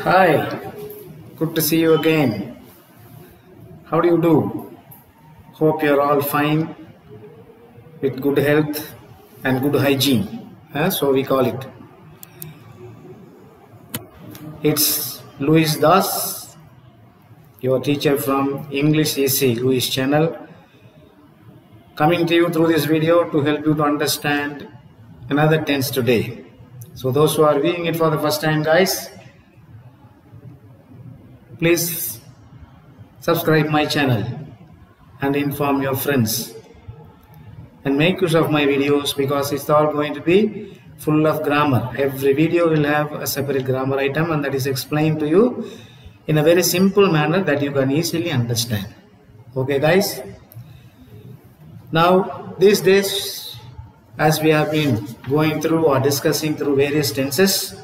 Hi, good to see you again. How do you do? Hope you're all fine with good health and good hygiene. So we call it. It's Luis Das, your teacher from English Easy Luis channel, coming to you through this video to help you to understand another tense today. So those who are viewing it for the first time, guys, please subscribe my channel and inform your friends and make use of my videos, because it's all going to be full of grammar. Every video will have a separate grammar item, and that is explained to you in a very simple manner that you can easily understand. Okay guys, now these days, as we have been going through or discussing through various tenses,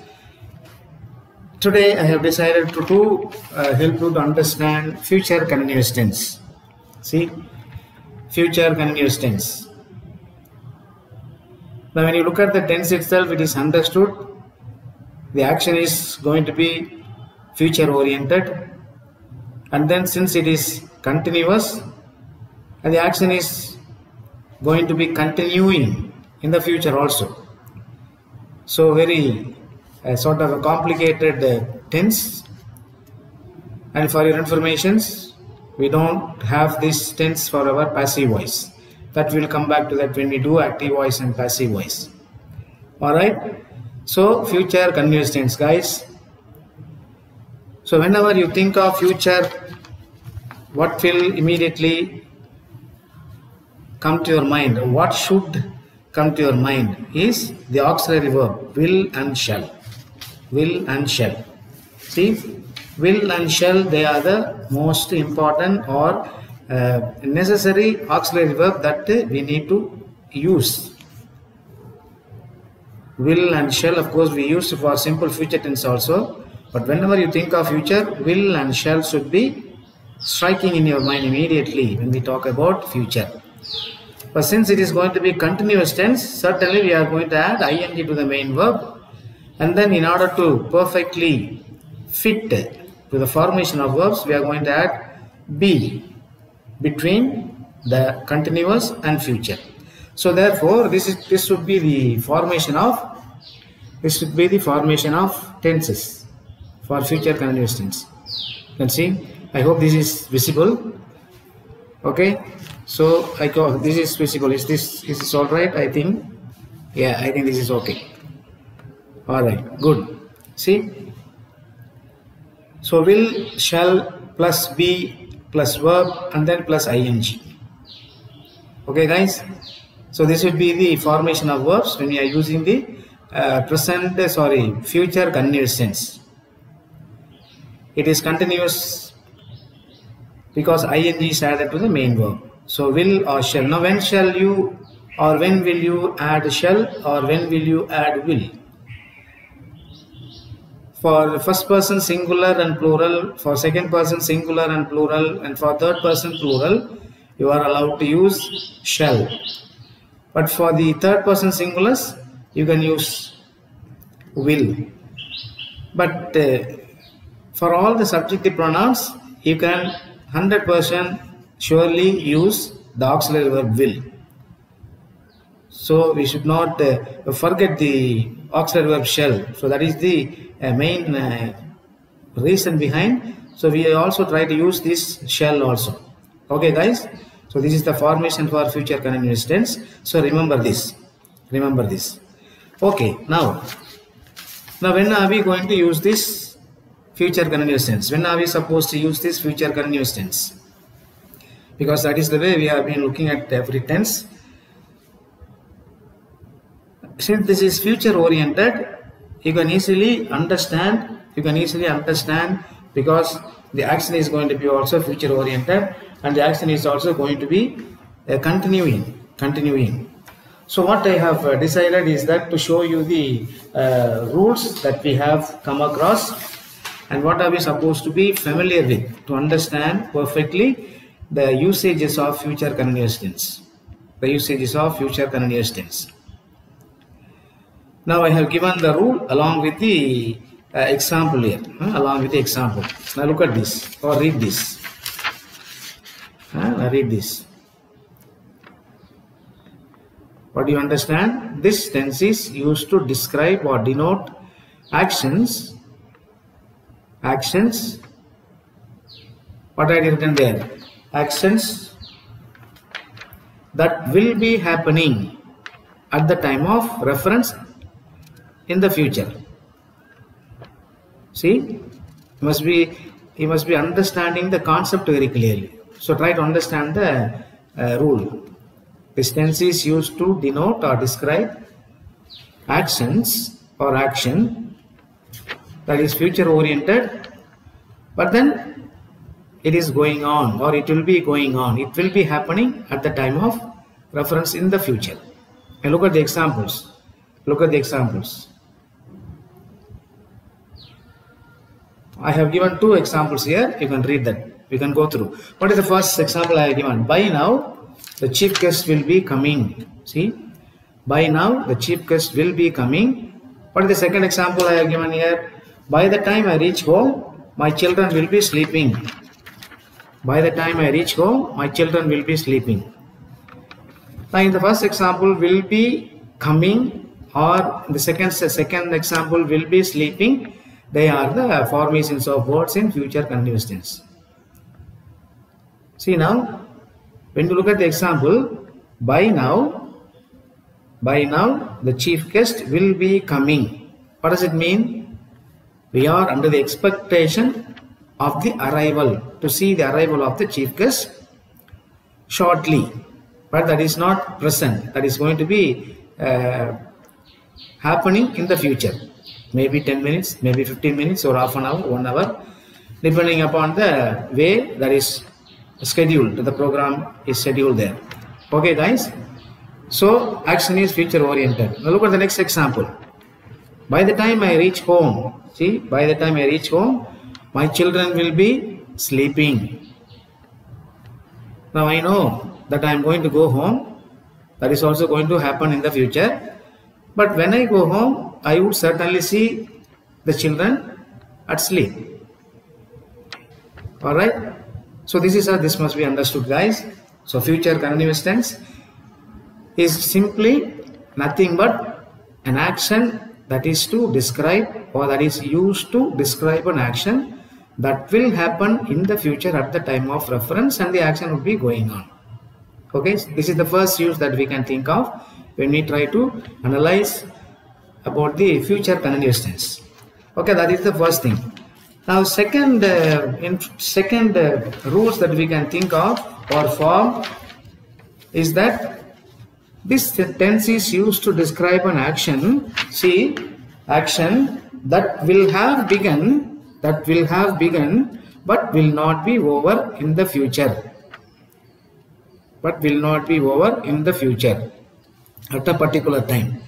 today I have decided to help you to understand future continuous tense. See, future continuous tense. Now when you look at the tense itself, it is understood the action is going to be future oriented, and then since it is continuous, and the action is going to be continuing in the future also. So very sort of a complicated tense, and for your informations, we don't have this tense for our passive voice. That will come back to that when we do active voice and passive voice. Alright, so future continuous tense, guys. So whenever you think of future, what will immediately come to your mind, what should come to your mind is the auxiliary verb will and shall. Will and shall. See, will and shall, they are the most important or necessary auxiliary verb that we need to use. Will and shall, of course, we use for simple future tense also, but whenever you think of future, will and shall should be striking in your mind immediately when we talk about future. But since it is going to be continuous tense, certainly we are going to add ing to the main verb, and then in order to perfectly fit to the formation of verbs, we are going to add be between the continuous and future. So therefore this should be the formation of tenses for future continuous tense. You can see, I hope this is visible. Okay, so I go, this is visible. Is this all right? I think, yeah, I think this is okay. All right, good. See, so will, shall plus be plus verb and then plus ing. Okay guys, so this would be the formation of verbs when we are using the future continuous tense. It is continuous because ing is added to the main verb. So will or shall. Now when shall you or when will you add shall or when will you add will? For first person singular and plural, for second person singular and plural, and for third person plural, you are allowed to use shall. But for the third person singulars, you can use will. But for all the subjective pronouns, you can 100% surely use the auxiliary verb will. So we should not forget the auxiliary verb shall. So that is the main reason behind. So we also try to use this shall also. Okay guys, so this is the formation for future continuous tense. So remember this. Okay, now when are we going to use this future continuous tense? When are we supposed to use this future continuous tense? Because that is the way we have been looking at every tense. Since this is future oriented, you can easily understand because the action is going to be also future oriented, and the action is also going to be continuing. So what I have decided is that to show you the rules that we have come across and what are we supposed to be familiar with to understand perfectly the usages of future continuous tense. Now I have given the rule along with the example here, along with the example. Now look at this or read this. Now read this. What do you understand? This tense is used to describe or denote actions. Actions. What I written there? Actions that will be happening at the time of reference in the future. See, you must be understanding the concept very clearly. So try to understand the rule. This tense is used to denote or describe actions or action that is future oriented, but then it is going on or it will be going on. It will be happening at the time of reference in the future. And look at the examples. Look at the examples. I have given 2 examples here. You can read that. You can go through. What is the first example I have given? By now, the chief guest will be coming. See, by now the chief guest will be coming. What is the second example I have given here? By the time I reach home, my children will be sleeping. By the time I reach home, my children will be sleeping. Now in the first example, will be coming, or the second example, will be sleeping. They are the formations of words in future continuous tense. See now, when you look at the example, by now the chief guest will be coming. What does it mean? We are under the expectation of the arrival, to see the arrival of the chief guest shortly, but that is not present. That is going to be happening in the future. Maybe 10 minutes, maybe 15 minutes, or half an hour, 1 hour, depending upon the way that is scheduled. The program is scheduled there. Okay guys, so action is future oriented. Now look at the next example. By the time I reach home, see, by the time I reach home, my children will be sleeping. Now I know that I am going to go home. That is also going to happen in the future. But when I go home, I would certainly see the children at sleep. Alright. So this is how this must be understood, guys. So future continuous tense is simply nothing but an action that is to describe, or that is used to describe an action that will happen in the future at the time of reference, and the action will be going on. Okay, so this is the first use that we can think of when we try to analyze about the future continuous tense. Okay, that is the first thing. Now second rules that we can think of or form is that this tense is used to describe an action. See, action that will have begun, but will not be over in the future. But will not be over in the future at a particular time.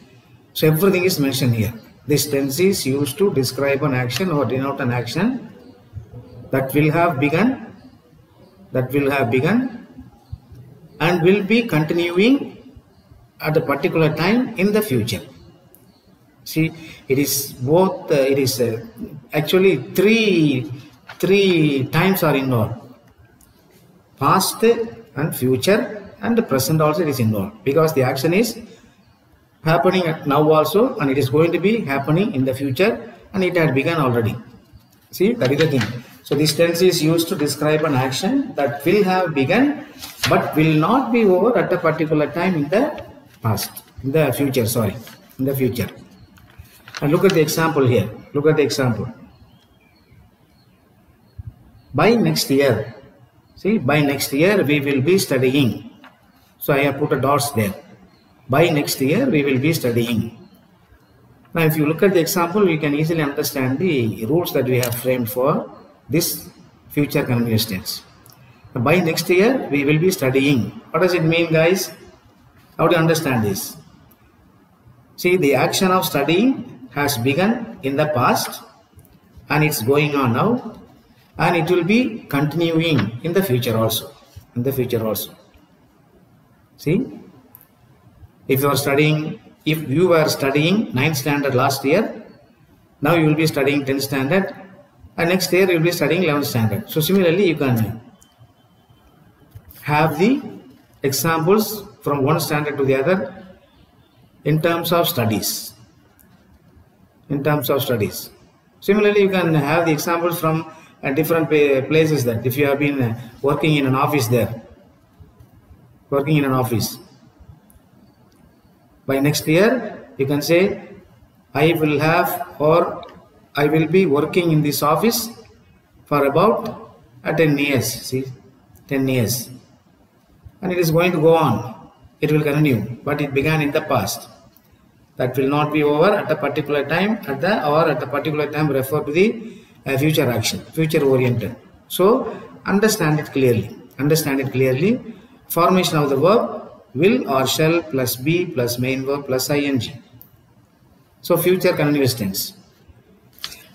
So everything is mentioned here. This tense is used to describe an action or denote an action that will have begun, and will be continuing at a particular time in the future. See, it is both. It is actually three times are involved: past and future, and the present also is involved, because the action is happening now also, and it is going to be happening in the future, and it had begun already. See, that is the thing. So this tense is used to describe an action that will have begun but will not be over at a particular time in the past, in the future, sorry, in the future. And look at the example here. Look at the example. By next year, see, by next year we will be studying. So I have put a dots there. By next year we will be studying. Now if you look at the example, you can easily understand the rules that we have framed for this future continuous tense. By next year we will be studying. What does it mean, guys? How do you understand this? See, the action of studying has begun in the past, and it's going on now, and it will be continuing in the future also. In the future also. See, if you were studying 9th standard last year, Now you will be studying 10th standard, and next year you will be studying 11th standard. So similarly, you can have the examples from one standard to the other in terms of studies. Similarly, you can have the examples from different places, that if you have been working in an office there, by next year you can say, I will be working in this office for about 10 years. See, 10 years. And it is going to go on. It will continue. But it began in the past. That will not be over at a particular time, at a particular time refer to the future action, future oriented. So understand it clearly. Formation of the verb will or shall plus be plus main verb plus ing. So future continuous tense.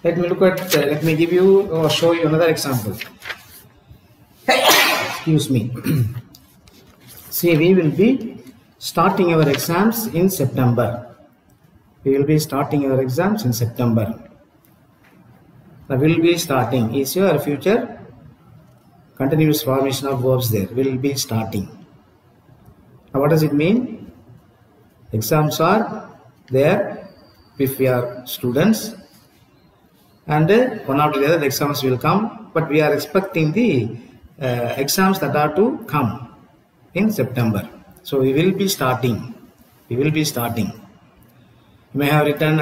Let me give you or show you another example. Excuse me. See, we will be starting our exams in September. Now, will be starting is your future continuous formation of verbs there. Will be starting. Now, what does it mean? Exams are there if we are students, and one after the other the exams will come, but we are expecting the exams that are to come in September. So we will be starting. You may have written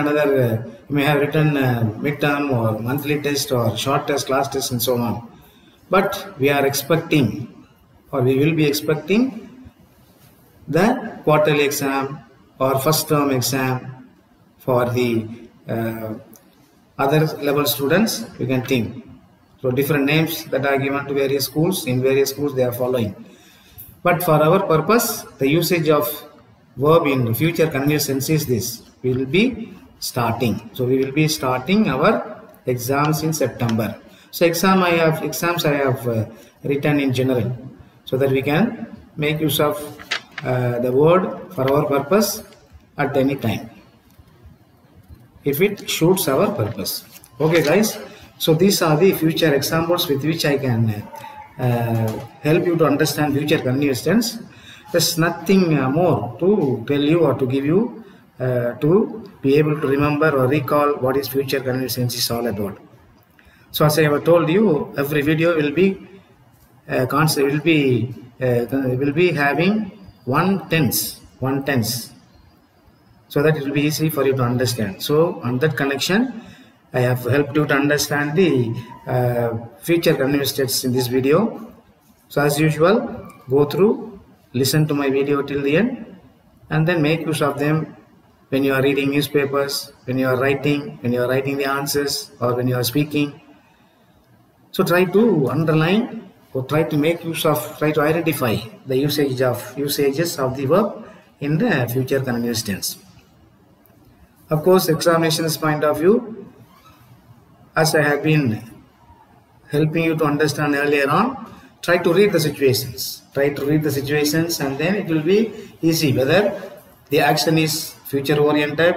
midterm or monthly test or short test, class test, and so on. But we are expecting, or we will be expecting, the quarterly exam or first term exam for the other level students. You can think. So different names that are given to various schools. In various schools they are following. But for our purpose, the usage of verb in future continuous tense is this. We will be starting. So we will be starting our exams in September. So exams I have written in general, so that we can make use of the word for our purpose at any time, if it suits our purpose. Okay guys, so these are the future examples with which I can help you to understand future continuous tense. There's nothing more to tell you or to give you to be able to remember or recall what is future continuous tense is all about. So as I have told you, every video will be having one tense, so that it will be easy for you to understand. So on that connection, I have helped you to understand the future continuous tense in this video. So as usual, go through, listen to my video till the end, and then make use of them when you are reading newspapers, when you are writing the answers, or when you are speaking. So try to underline or try to identify the usages of the verb in the future continuous tense. Of course, examination's point of view, as I have been helping you to understand earlier on, try to read the situations. And then it will be easy whether the action is future oriented,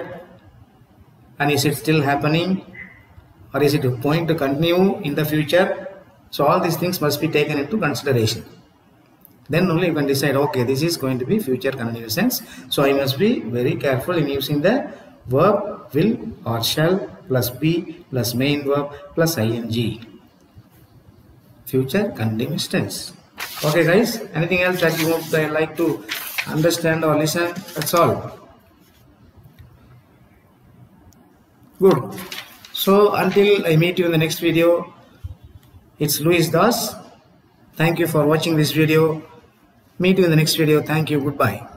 and is it still happening, or is it going to continue in the future. So all these things must be taken into consideration. Then only you can decide, okay, this is going to be future continuous tense. So I must be very careful in using the verb will or shall plus be plus main verb plus ing. Future continuous tense. Okay guys, anything else that you would like to understand or listen? That's all. Good. So until I meet you in the next video, it's Luis Das. Thank you for watching this video. Meet you in the next video. Thank you. Goodbye.